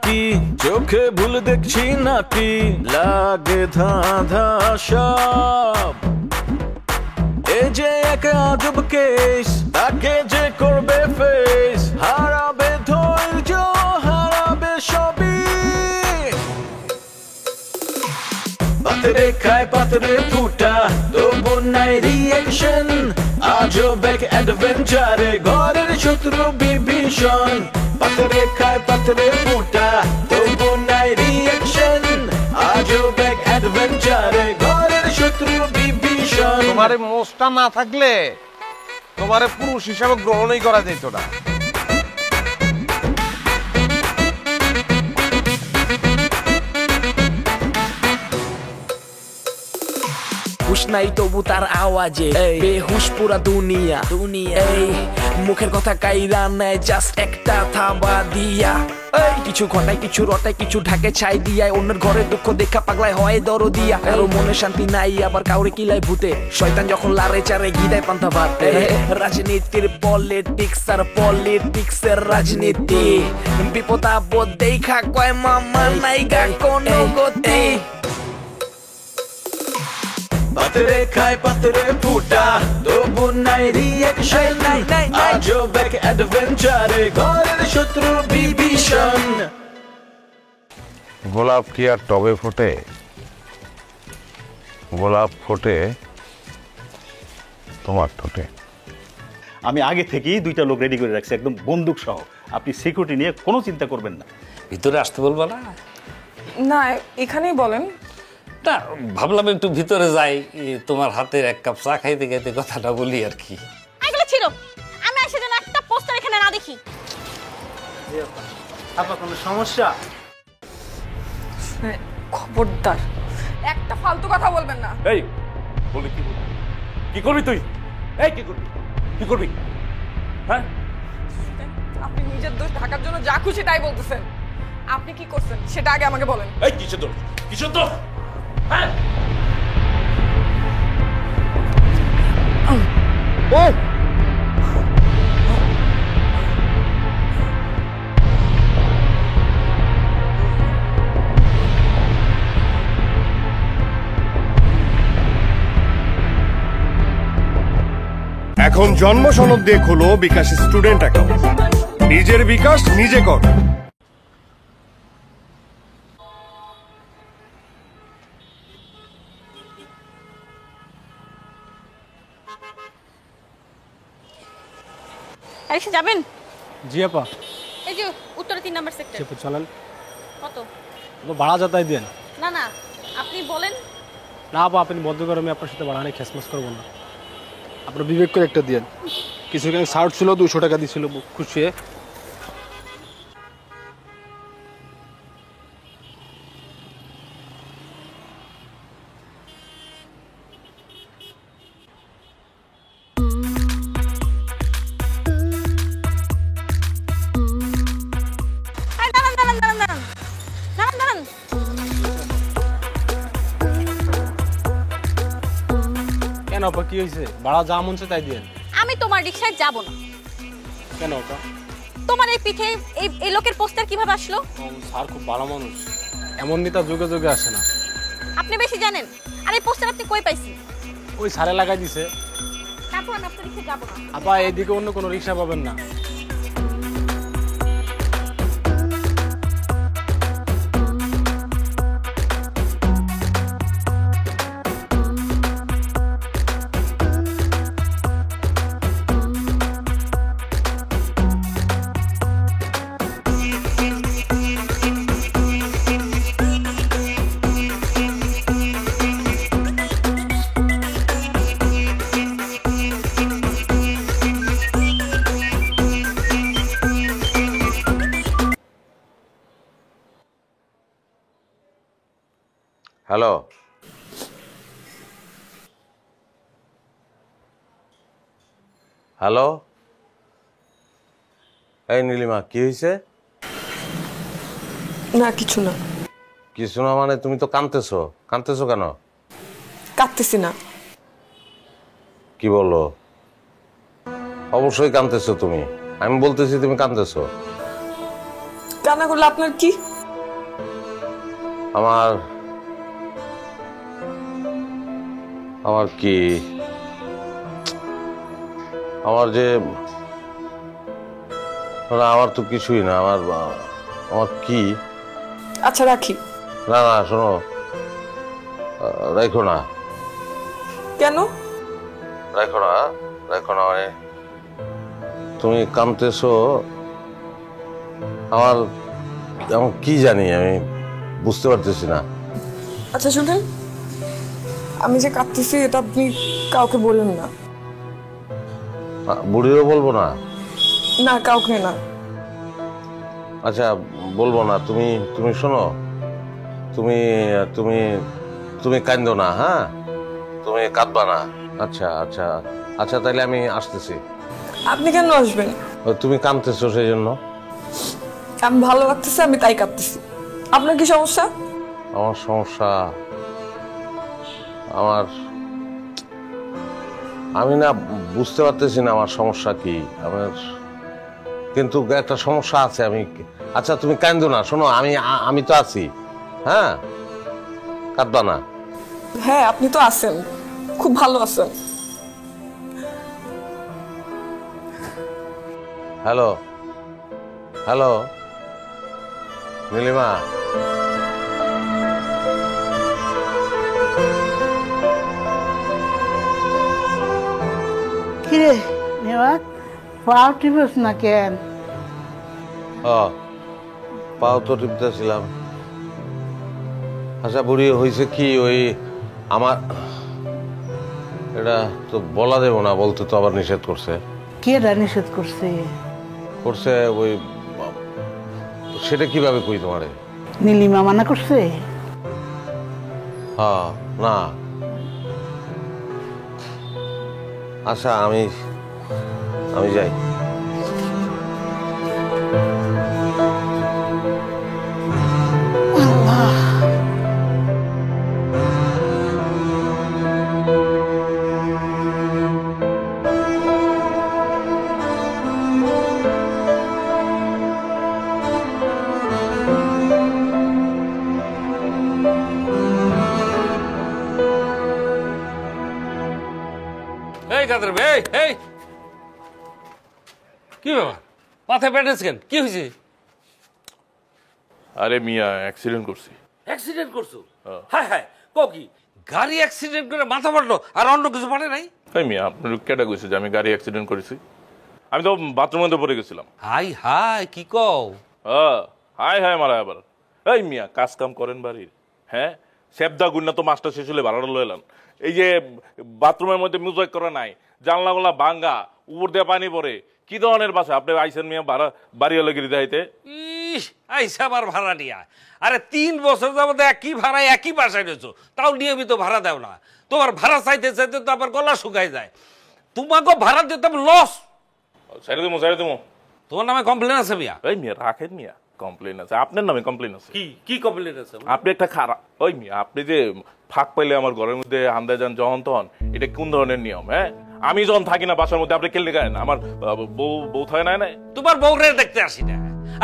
কি চোখে ভুল দেখছি নাকি লাগে ধাঁধা সব এ যে এক আজব কেস তাকে যে করবে ফেস হারাবে ধৈর্য হারাবে সবই পাতরে খায় পাতরে ফুটা তবু নাই রিয়েকশন আজব এক অ্যাডভেঞ্চারে ঘরের শত্রু বিভীষণ পাতরে খায় পাতরে ফুটা তবু নাই রিয়েকশন আজব এক অ্যাডভেঞ্চারে ঘরের শত্রু বিভীষণ তোমারে মোষটা না থাকলে তোমারে পুরুষ হিসাবে গ্রহণই করা যেত না। হুশ নাই তবু তার আওয়াজে বেহুশ পুরা দুনিয়া এই মুখের কথা কাইরা নেয় জাস্ট একটা থাবা দিয়া কিছু ঘটায় কিছু রটায় কিছু ঢাকে ছাই দিয়ায় অন্যের ঘরে দুঃখ দেখা পাগলায় হয় দরদিয়া কারো মনে শান্তি নাই আবার কাউরে কিলায় ভূতে শয়তান যখন লারে চারে গিদায় পান্তা ভাতে রাজনীতির পলিটিক্স আর পলিটিক্সের রাজনীতি বিপদ আপদ দেখা কয় মামা নাইগা কোনো গতি পাতরে খায় পাতরে ফুটা তবু নাই রিয়েকশন আজব এক অ্যাডভেঞ্চারে ঘরের শত্রু বিভীষণ গোলাপ কি আর টবে ফোটে? গোলাপ ফোটে তোমার ঠোঁটে। আমি আগে থেকেই 2টা লোক রেডি করে রাখছি একদম বন্দুক সহ। আপনি সিকিউরিটি নিয়ে কোনো চিন্তা করবেন না। ভিতরে আসতে বলবা না? না, এখানেই বলেন। না, ভাবলাম একটু ভিতরে যাই, তোমার হাতের এক কাপ চা খাইতে খাইতে কথাটা বলি আর কি। এগুলো ছিল, আমি এসে যেন একটা পোস্টার এখানে না দেখি। আপনার কোনো সমস্যা? খবরদার একটা ফালতু কথা বলবেন না। এই বলি কি করবি তুই? এই কি করবি? হ্যাঁ, আপনি নিজের দোষ ঢাকার জন্য যা খুশি তাই বলতেছেন। আপনি কি করছেন সেটা আগে আমাকে বলেন। এই কিসের দোষ? হ্যাঁ, ও এখন জন্ম সনদ দিয়ে খোলো বিকাশ স্টুডেন্ট অ্যাকাউন্ট। নিজের বিকাশ নিজে কর। আরিশা যাবেন? জি আপা। এই যে উত্তরে 3 নাম্বার সেক্টর। চেপে চলেন। কত? তো ভাড়া যাতাই দেন। না না, আপনি বলেন। না আপা, আপনি বদ্ধ করে আমি আপনার সাথে ভাড়া নিয়ে খেসমাস করবো না। আপনার বিবেক করে একটা দিয়েন। কিছু কেন শার্ট ছিল 200 টাকা দিয়েছিল খুশি। কেন আপা, কি হয়েছে? ভাড়া যা মন চায় তাই দিয়েন। আমি তোমার রিকশায় যাব না। কেন আপা? তোমার এই পিঠে এই লোকের পোস্টার কিভাবে আসলো? স্যার খুব ভালো মানুষ, এমন নেতা যুগে যুগে আসে না। আপনি বেশি জানেন। আর এই পোস্টার আপনি কই পাইছেন? ওই সারে লাগাই দিছে। তারপর আমি আপনার রিকশায় যাব না। আপা, এইদিকে অন্য কোনো রিক্সা পাবেন না। হ্যালো, হ্যালো, এই নীলিমা, কি হয়েছে? না কিছু না। কিছু না মানে? তুমি তো কাঁদতেছো কেন? কাঁদতেছি না। কি বলো? অবশ্যই কাঁদতেছো তুমি। আমি বলতেছি তুমি কাঁদতেছো। কান্না করলে আপনার কি? আমার আমার কি আমার যে না, আমার তো কিছুই না। আমার আমার কি? আচ্ছা রাখি। না না, শোনো, রাখো না। কেন? রাখো না, রাখো না। মানে তুমি কামতেছো, আমার এমন কি জানি, আমি বুঝতে পারতেছি না। আচ্ছা শুনেন, আমি যে কাঁদতেছি এটা আপনি কাউকে বলেন না। বুড়িও বলবো না? না, কাউকে না। আচ্ছা, বলবো না। তুমি তুমি শোনো, তুমি তুমি তুমি কান্দো না, হ্যাঁ? তুমি কাঁদবা না। আচ্ছা আচ্ছা আচ্ছা, তাহলে আমি আসতেছি। আপনি কেন আসবেন? তুমি কাঁদতেছো সেই জন্য। আমি ভালো লাগতেছে, আমি তাই কাঁদতেছি। আপনার কি সমস্যা? আমার সমস্যা, আমার আমি না বুঝতে পারতেছি না আমার সমস্যা কি। আমার কিন্তু একটা সমস্যা আছে। আমি আচ্ছা, তুমি কান্দো না। শোনো, আমি তো আছি, হ্যাঁ? কাঁদবা না। হ্যাঁ, আপনি তো আছেন, খুব ভালো আছেন। Hello hello, Nilima. কিরে নেওয়াত, পাও টিপস না কেন? পাও তো টিপতেছিলাম। আচ্ছা বুড়ি, হয়েছে কি, ওই আমার এটা তো বলা দেব না, বলতে তো আবার নিষেধ করছে। কেডা নিষেধ করছে? করছে ওই, সেটা কিভাবে কই তোমারে? নীলিমা মানা করছে? হ্যাঁ, না। আচ্ছা, আমি যাই। এই কাদের ভাই, এই কি ব্যাপার, মাথায় ব্যান্ডেজ কেন, কি হয়েছে? আরে মিয়া, অ্যাক্সিডেন্ট করছি। অ্যাক্সিডেন্ট করছো? হ্যাঁ হ্যাঁ, কি গাড়ি অ্যাক্সিডেন্ট করে মাথা ফাটলো, আর অন্য কিছু ফাটে নাই? এই মিয়া, আপনার কেটা কইছে যে আমি গাড়ি অ্যাক্সিডেন্ট করেছি? আমি তো বাথরুমের মধ্যে পড়ে গেছিলাম। হাই হাই, কি কও? হাই হাই মারা আবার। এই মিয়া, কাজ কাম করেন বাড়ির? হ্যাঁ, সেবদা গুন্না তো মাস্টার শেষ হলে ভাড়াটা লইলাম। এই যে বাথরুমের মধ্যে মিউজিক করা নাই, জানলাগুলা ভাঙ্গা, উপর দিয়ে পানি পড়ে, কি ধরনের বাসা আপনি আইসেন মিয়া ভাড়া বাড়ি হলে গিয়ে দিতে? ইস, আইসা আবার ভাড়া নিয়া। আরে 3 বছর যাবত একই ভাড়ায় একই বাসায় রয়েছো, তাও নিয়মিত ভাড়া দেও না। তোমার ভাড়া চাইতে চাইতে তো আবার গলা শুকাই যায়। তোমাকে ভাড়া দিতে লস। ছেড়ে দেবো, ছেড়ে দেবো। তোমার নামে কমপ্লেন আছে মিয়া? এই মিয়া রাখেন মিয়া, কমপ্লেন আছে আপনার নামে? কমপ্লেন আছে? কি কমপ্লেন আছে? আপনি একটা খারাপ, ওই মিয়া আপনি যে ফাঁক পাইলে আমার ঘরের মধ্যে হামদা যান যখন তখন, এটা কোন ধরনের নিয়ম? হ্যাঁ, আমি যখন থাকি না বাসার মধ্যে, আপনি কেলে গায়েন? আমার বউ থাকে না? তোমার বউরে দেখতে আসি না।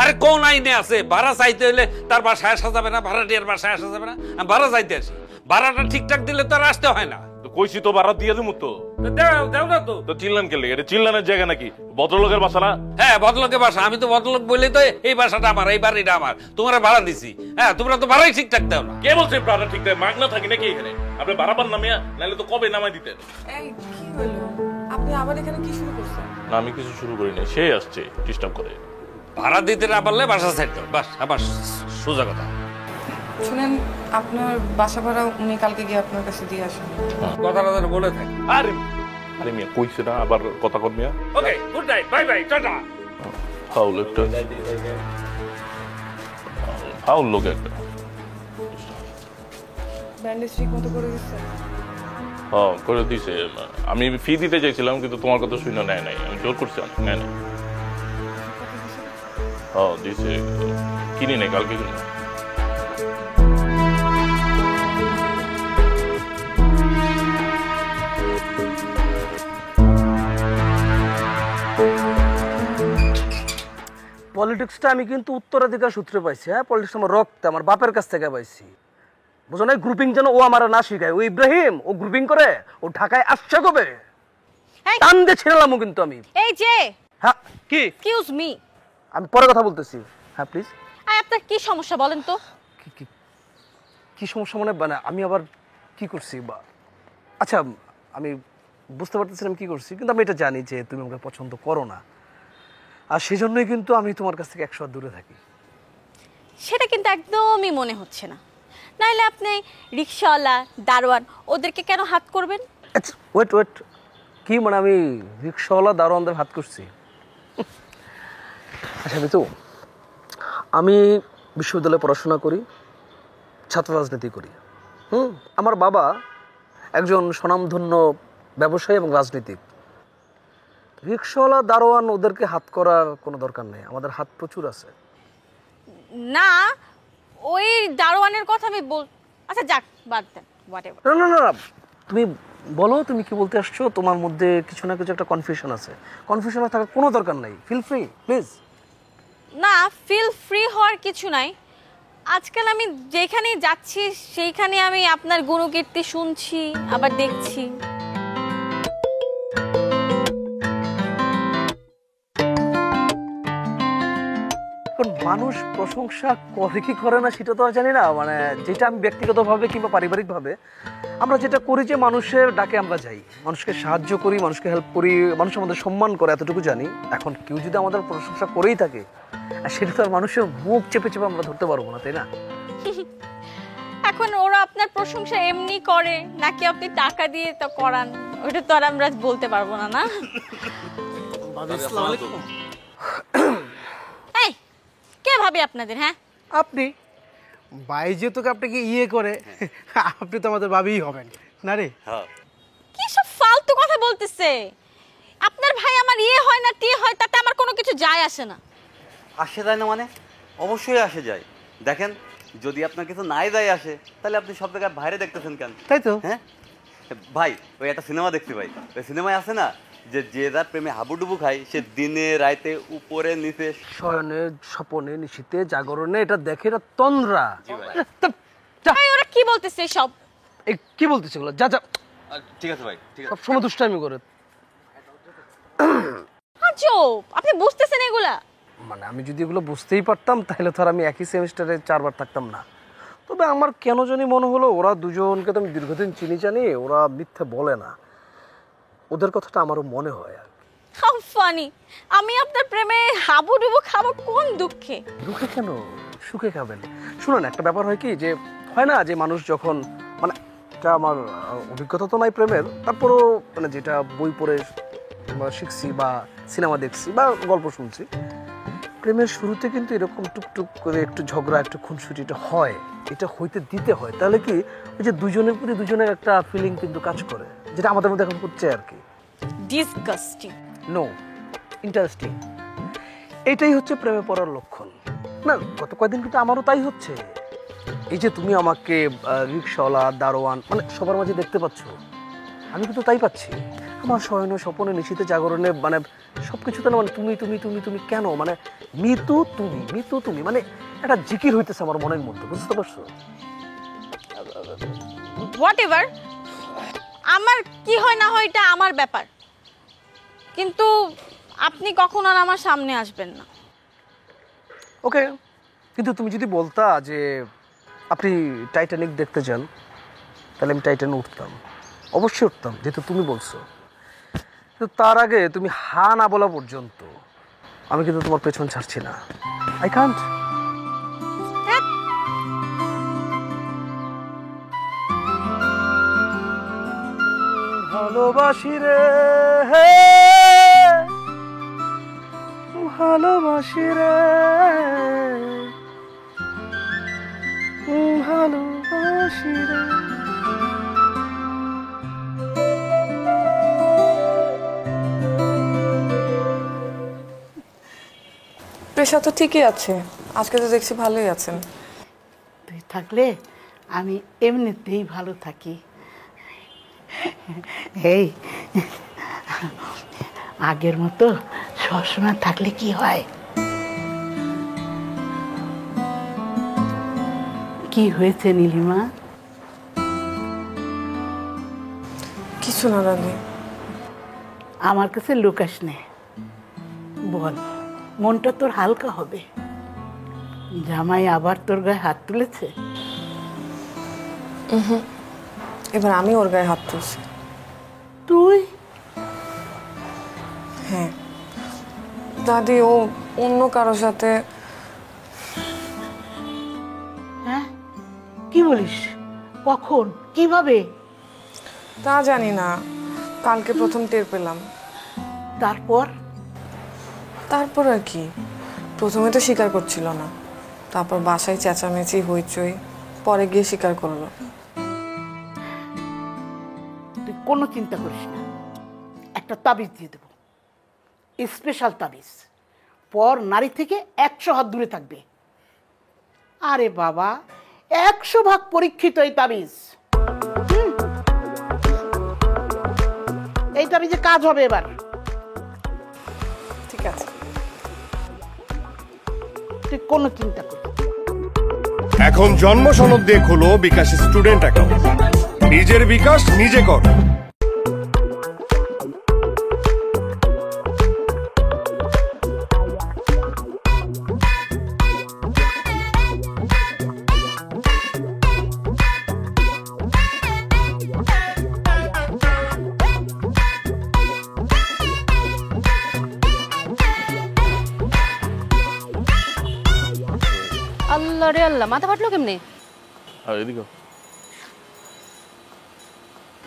আরে কোন আইনে আছে ভাড়া চাইতে হলে তার বাসায় আসা যাবে না, ভাড়াটিয়ার বাসায় আসা যাবে না? আমি ভাড়া চাইতে আসি, ভাড়াটা ঠিকঠাক দিলে তো আর আসতে হয় না। কইছি তো ভাড়া দিয়ে দেবো তো। দেও না তো। তো চিল্লান কেলে? এটা চিল্লানের জায়গা নাকি? ভদ্রলোকের বাসা না? হ্যাঁ, ভদ্রলোকের বাসা। আমি তো ভদ্রলোক বললেই তো এই বাসাটা আমার, এই বাড়িটা আমার, তোমরা ভাড়া দিছি। হ্যাঁ, তোমরা তো ভাড়াই ঠিকঠাক দাও না। কে বলছে ভাড়া ঠিক দেয়? মাগনা থাকি নাকি এখানে? আপনি ভাড়া পান না মিয়া? নাহলে তো কবে নামাই দিতেন। এই কি হলো, আপনি আবার এখানে কি শুরু করছেন? না, আমি কিছু শুরু করিনি, সে আসছে ডিস্টার্ব করে। ভাড়া দিতে না পারলে বাসা ছাড়তে হবে, বাস। আবার সোজা কথা। শুনেন, আপনার বাসা ভাড়া উনি কালকে গিয়ে আপনার কাছে দিয়ে আসেন। কথাটা যেন বলে থাকি। আরে আরে মিয়া, কইছে না আবার কথা কর মিয়া। Okay, good night, bye bye, tata. Foul একটা, ফাউল লোক একটা। ব্যান্ডেজ ঠিক মতো করে দিচ্ছে? হ্যাঁ, করে দিছে। আমি ফি দিতে চাইছিলাম, কিন্তু তোমার কথা শুনে নেয় নাই। আমি জোর করছি, অনেক নেয় নাই। হ্যাঁ দিছে, কিনি নাই, কালকে কিনি। পলিটিক্সটা আমি কিন্তু উত্তরাধিকার সূত্রে পাইছি। হ্যাঁ, পলিটিক্স আমার রক্তে, আমার বাপের কাছ থেকে পাইছি। বুঝো না, গ্রুপিং যেন ও আমার না শিখায়। ও ইব্রাহিম, ও গ্রুপিং করে, ও ঢাকায় আসছে কবে? টান দিয়ে ছেড়েলাম কিন্তু আমি। এই যে হ্যাঁ কি? এক্সকিউজ মি, আমি পরে কথা বলতেছি। হ্যাঁ প্লিজ। আপনার কি সমস্যা বলেন তো? কি সমস্যা মানে আমি আবার কি করছি? আচ্ছা আমি বুঝতে পারতেছিলাম কি করছি, কিন্তু আমি এটা জানি যে তুমি আমাকে পছন্দ করো না, আর সেজন্যই কিন্তু আমি তোমার কাছ থেকে 100 হাত দূরে থাকি। সেটা কিন্তু একদমই মনে হচ্ছে না। নাইলে আপনি রিক্সাওয়ালা, দারোয়ান ওদেরকে কেন হাত করবেন? ওয়েট, কি মানে আমি রিক্সাওয়ালা, দারোয়ানদের হাত করছি? আচ্ছা তো আমি বিশ্ববিদ্যালয়ে পড়াশোনা করি, ছাত্র রাজনীতি করি। আমার বাবা একজন স্বনামধন্য ব্যবসায়ী এবং রাজনীতিক। রিক্সাওয়ালা, দারোয়ান ওদেরকে হাত করার কোনো দরকার নেই, আমাদের হাত প্রচুর আছে। না, ওই দারোয়ানের কথা আমি আচ্ছা যাক, বাদ দেন, হোয়াটএভার। না, তুমি বলো তুমি কি বলতে আসছো। তোমার মধ্যে কিছু না কিছু একটা কনফিউশন আছে। কনফিউশন থাকার কোনো দরকার নাই, ফিল ফ্রি প্লিজ। না, ফিল ফ্রি হওয়ার কিছু নাই। আজকাল আমি যেখানেই যাচ্ছি সেইখানে আমি আপনার গুণকীর্তি শুনছি, আবার দেখছি। মানুষ প্রশংসা করে কি করে না সেটা তো জানি না, মানে যেটা আমি ব্যক্তিগতভাবে কিংবা পারিবারিকভাবে আমরা যেটা করি, যে মানুষের ডাকে আমরা যাই, মানুষকে সাহায্য করি, মানুষকে হেল্প করি, মানুষ আমাদের সম্মান করে, এতটুকু জানি। এখন কেউ যদি আমাদের প্রশংসা করেই থাকে, সেটা তো আর মানুষের মুখ চেপে চেপে আমরা ধরতে পারবো না, তাই না? এখন ওরা আপনার প্রশংসা এমনি করে নাকি আপনি টাকা দিয়ে তো করান, ওইটা তো আর আমরা বলতে পারবো না। না এই কে ভাবে আপনাদের? হ্যাঁ আপনি ভাই যেহেতু আপনাকে ইয়ে করে, আপনি তো আমাদের ভাবিই হবেন না রে। কি সব ফালতু কথা বলতেছে? আপনার ভাই আমার ইয়ে হয় না টিয়ে হয়, তাতে আমার কোনো কিছু যায় আসে না। আসে যায় না মানে? অবশ্যই আসে যায়। দেখেন, যদি আপনার কিছু নাই যায় আসে, তাহলে আপনি সব জায়গায় বাইরে দেখতেছেন কেন? তাই তো। হ্যাঁ ভাই, ওই একটা সিনেমা দেখছি ভাই, ওই সিনেমায় আছে না যে যার প্রেমে হাবুডুবু খায় সে দিনে রাইতে উপরে নিচে শয়নে স্বপনে নিশীতে জাগরণে এটা দেখে, এটা তন্দ্রা। ওরা কি বলতেছে সব? এই কি বলতেছে এগুলো? যা। ঠিক আছে ভাই, ঠিক আছে। সব সময় দুষ্টামি করে। আজব, আপনি বুঝতেছেন এগুলা? মানে আমি যদি এগুলো বুঝতেই পারতাম তাহলে তো আর আমি একই সেমিস্টারে 4 বার থাকতাম না। তবে আমার কেন জানি মনে হলো ওরা দুজনকে তো আমি দীর্ঘদিন চিনি, জানি ওরা মিথ্যে বলে না, ওদের কথাটা আমারও মনে হয়। আর হাউ ফানি! আমি আপনার প্রেমে হাবুডুবু খাবো কোন দুঃখে? দুঃখে কেন, সুখে খাবেন। শুনুন, একটা ব্যাপার হয় কি, যে হয় না যে মানুষ যখন, মানে এটা আমার অভিজ্ঞতা তো নাই প্রেমের, তারপরও মানে যেটা বই পড়ে শিখছি বা সিনেমা দেখছি বা গল্প শুনছি, প্রেমের শুরুতে কিন্তু এরকম টুকটুক করে একটু ঝগড়া, একটু খুনসুটিটা হয়, এটা হইতে দিতে হয়। তাহলে কি ওই যে দুজনের প্রতি দুজনের একটা ফিলিং কিন্তু কাজ করে, যেটা আমাদের মধ্যে এখন হচ্ছে আর কি। ডিসগাস্টিং। No, interesting. এটাই হচ্ছে প্রেমে পড়ার লক্ষণ। না, গত কয়েকদিন কিন্তু আমারও তাই হচ্ছে। এই যে তুমি আমাকে রিক্সাওয়ালা, দারোয়ান মানে সবার মাঝে দেখতে পাচ্ছ, আমি কিন্তু তাই পাচ্ছি। আমার শয়নে স্বপনে নিশীতে জাগরণে মানে সবকিছুতে না, মানে তুমি তুমি তুমি তুমি কেন, মানে মিতু তুমি মানে একটা জিকির হইতেছে আমার মনের মধ্যে, বুঝতে পারছো? হোয়াটএভার, আমার কি হয় না হয় এটা আমার ব্যাপার, কিন্তু আপনি কখন আর আমার সামনে আসবেন না। ওকে, কিন্তু তুমি যদি বলতা যে আপনি টাইটানিক দেখতে যান, তাহলে আমি টাইটানে উঠতাম, অবশ্যই উঠতাম, যেহেতু তুমি বলছো। কিন্তু তার আগে তুমি হা না বলা পর্যন্ত আমি কিন্তু তোমার পেছন ছাড়ছি না। I can't. ভালোবাসি রে, ভালোবাসি রে, ভালোবাসি রে। প্রেশার তো ঠিকই আছে, আজকে তো দেখছি ভালোই আছেন। তুই থাকলে আমি এমনিতেই ভালো থাকি। এই আগের মতো সবসময় থাকলে কি হয়? কি হয়েছে নীলিমা? কিছু না দাদি। আমার কাছে লুকাস নে, বল মনটা তোর হালকা হবে। জামাই আবার তোর গায়ে হাত তুলেছে? এবার আমি ওর গায়ে হাত তুলছি। তুই? হ্যাঁ দাদি, ও অন্য কারোর সাথে। হ্যাঁ, কি বলিস? কখন, কিভাবে? তা জানি না, কালকে প্রথম টের পেলাম। তারপর? তারপর আর কি, প্রথমে তো স্বীকার করছিল না, তারপর বাসায় চেঁচামেচি হইচই, পরে গিয়ে স্বীকার করলো। তুই কোনো চিন্তা করিস না, একটা তাবিজ দিয়ে দেবো, স্পেশাল তাবিজ। পর নারী থেকে 100 হাত দূরে থাকবে। আরে বাবা, 100 ভাগ পরীক্ষিত এই তাবিজ। এই তাবিজে কাজ হবে এবার। ঠিক আছে, তুই কোনো চিন্তা কর। এখন জন্ম সনদ দিয়ে খোলো বিকাশ স্টুডেন্ট অ্যাকাউন্ট। নিজের বিকাশ নিজে কর। আল্লাহ রে আল্লাহ, মাথা ফাটলো কেমনে? এদিকে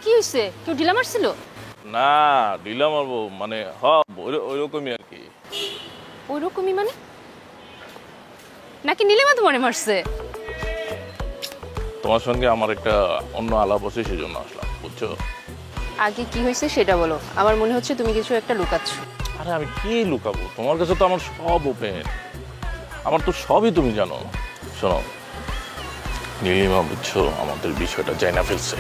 কি হইছে? কেউ ঢিলা মারছিল? না, ঢিলা মারবো মানে ওইরকমই আর কি। ওইরকমই মানে? নাকি নীলিমা তোমারে মারছে? তোমার সঙ্গে আমার একটা অন্য আলাপ আছে, সেই জন্য আসলাম, বুঝছো? আগে কি হয়েছে সেটা বলো, আমার মনে হচ্ছে তুমি কিছু একটা লুকাচ্ছ। আরে আমি কি লুকাবো? তোমার কাছে তো আমার সব ওপেন, আমার তো সবই তুমি জানো। শোনো, নীলিমা বুঝছো আমাদের বিষয়টা জানা ফেলছে।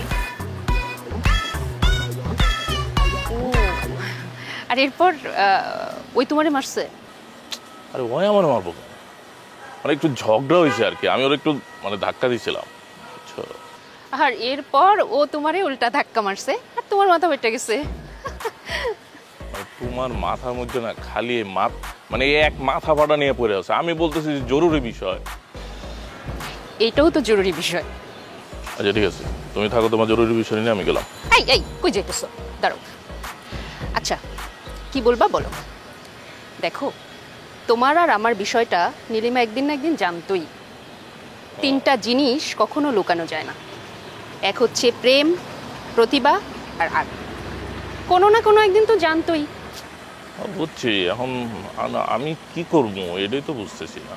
আর এরপর ওই তোমারে মারছে? আরে ওই আমার মারবো, মানে একটু ঝগড়া হয়েছে আর কি, আমি ওর একটু মানে ধাক্কা দিয়েছিলাম, বুঝছো? আর এরপর ও তোমারে উল্টা ধাক্কা মারছে আর তোমার মাথা বেটে গেছে। তোমার মাথার মধ্যে না খালি মানে এক মাথা ফাটা নিয়ে পড়ে আছে। আমি বলতেছি যে জরুরি বিষয়। এইটাও তো জরুরি বিষয়। আচ্ছা ঠিক আছে, তুমি থাকো, তোমার জরুরি বিষয় নিয়ে আমি গেলাম। এই কই যাইতেছো? দাঁড়াও। আচ্ছা কি বলবা বলো। দেখো, তোমার আর আমার বিষয়টা নীলিমা একদিন না একদিন জানতোই। 3টা জিনিস কখনো লুকানো যায় না, এক হচ্ছে প্রেম, প্রতিভা আর আগ। কোনো না কোনো একদিন তো জানতোই। বুঝছি, এখন আমি কি করবো এটাই তো বুঝতেছি না।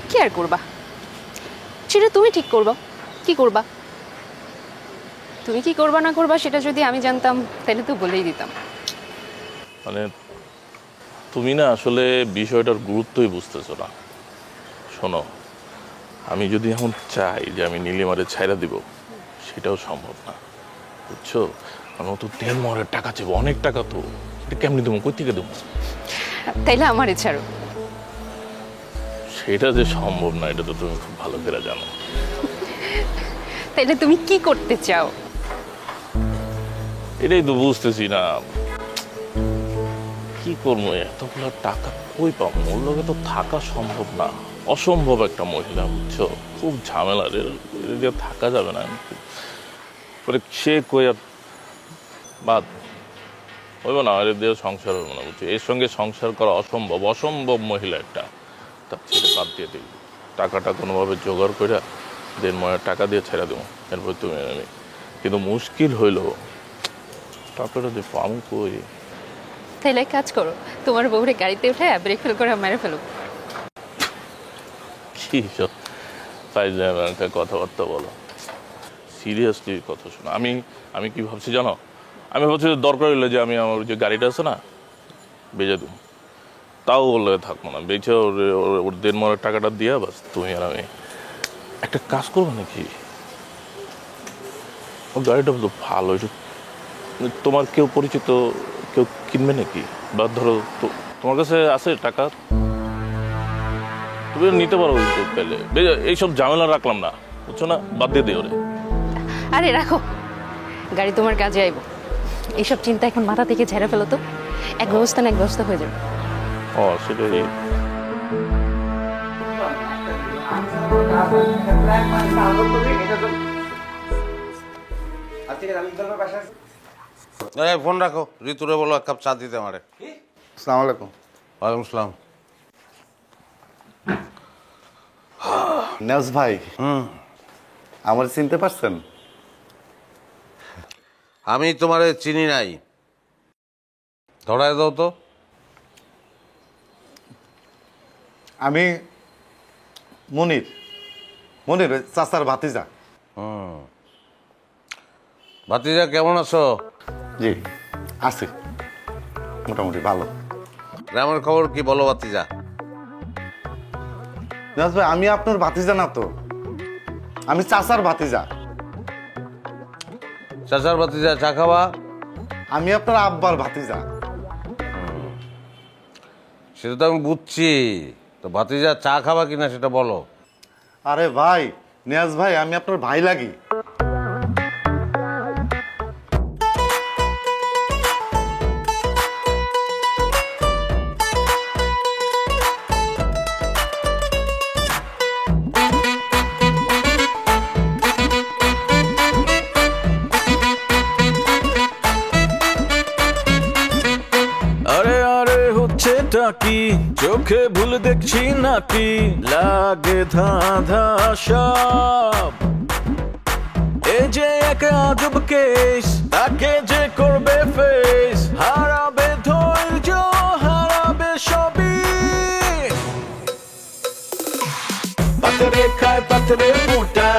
কি আর করবা, সেটা তুমি ঠিক করবা। কি করবা, তুমি কি করবা না করবা সেটা যদি আমি জানতাম তাহলে তো বলেই দিতাম। মানে তুমি না আসলে বিষয়টার গুরুত্বই বুঝতেছো না। শোনো, আমি যদি এখন চাই যে আমি নীলিমারে ছাইরা দিব, সেটাও সম্ভব না, বুঝছো? কারণ ও তো 10 মরের টাকা চাইবো, অনেক টাকা। তো এটা কেমনি দেবো, কই থেকে দেবো? তাইলে আমারে ছাড়ো। সেটা যে সম্ভব না এটা তো তুমি খুব ভালো করে জানো। তাইলে তুমি কি করতে চাও? এটাই তো বুঝতেছি না, কি করবো? এতগুলো টাকা কই পাবো? ওর লগে তো থাকা সম্ভব না, অসম্ভব একটা মহিলা, বুঝছো? খুব ঝামেলার, এর দিয়ে থাকা যাবে না। সে কই আর বাদ হইব না, এর দিয়ে সংসার হইব না, বুঝছো? এর সঙ্গে সংসার করা অসম্ভব মহিলা একটা। তার ছেলে বাদ দিয়ে দিই, টাকাটা কোনোভাবে জোগাড় করে দেড় টাকা দিয়ে ছেড়ে দেবো, এরপর তুমি আমি। কিন্তু মুশকিল হইল টাকাটা দিয়ে পাবো কই? তাইলে কাজ করো, তোমার বউরে গাড়িতে উঠে ব্রেক ফেল করে মেরে ফেলো। কি সব একটা কথাবার্তা বলো, সিরিয়াসলি কথা শোনো। আমি কি ভাবছি জানো? আমি ভাবছি দরকার হইলে যে আমি আমার যে গাড়িটা আছে না বেচে দেবো, তাও বললে থাকবো না, বেচে ওর দেড় টাকাটা দিয়ে বাস তুমি আর আমি একটা কাজ করবো নাকি? ও গাড়িটা তো ভালো, তোমার কেউ পরিচিত কেউ কিনবে নাকি? বা ধরো তোমার কাছে আছে টাকা, তুমি নিতে পারো পেলে। এইসব ঝামেলা রাখলাম না, বুঝছো না? বাদ দিয়ে দিও রে। আরে রাখো, গাড়ি তোমার কাজে আইব। এইসব চিন্তা এখন মাথা থেকে ঝেড়ে ফেলো তো, এক ব্যবস্থা না এক ব্যবস্থা হয়ে যাবে। ও সেটাই। ফোন রাখো, ঋতুরে বলো এক কাপ চা দিতে আমারে। আসসালামু আলাইকুম। ওয়ালাইকুম আসসালাম। নেওস ভাই, আমার চিনতে পারছেন? আমি তোমারে চিনি নাই, ধরায় দাও তো। আমি মনির, মনির চাচার ভাতিজা। ভাতিজা কেমন আছো? জি আছি, মোটামুটি ভালো। গ্রামের খবর কি বলো ভাতিজা? নেওস ভাই, আমি আপনার ভাতিজা না তো, আমি চাচার ভাতিজা। চাচার ভাতিজা, চা খাবা? আমি আপনার আব্বার ভাতিজা। সেটা তো আমি বুঝছি, তো ভাতিজা চা খাবা কিনা সেটা বলো। আরে ভাই নিয়াজ ভাই, আমি আপনার ভাই লাগি। আরে আরে হচ্ছেটা কি, চোখে ভুল দেখছি নাকি, লাগে ধাঁধা সব। এ যে এক আজব কেস, তাকে যে করবে ফেস, হারাবে ধৈর্য, হারাবে সবই। পাথরে খায় পাথরে মোটা,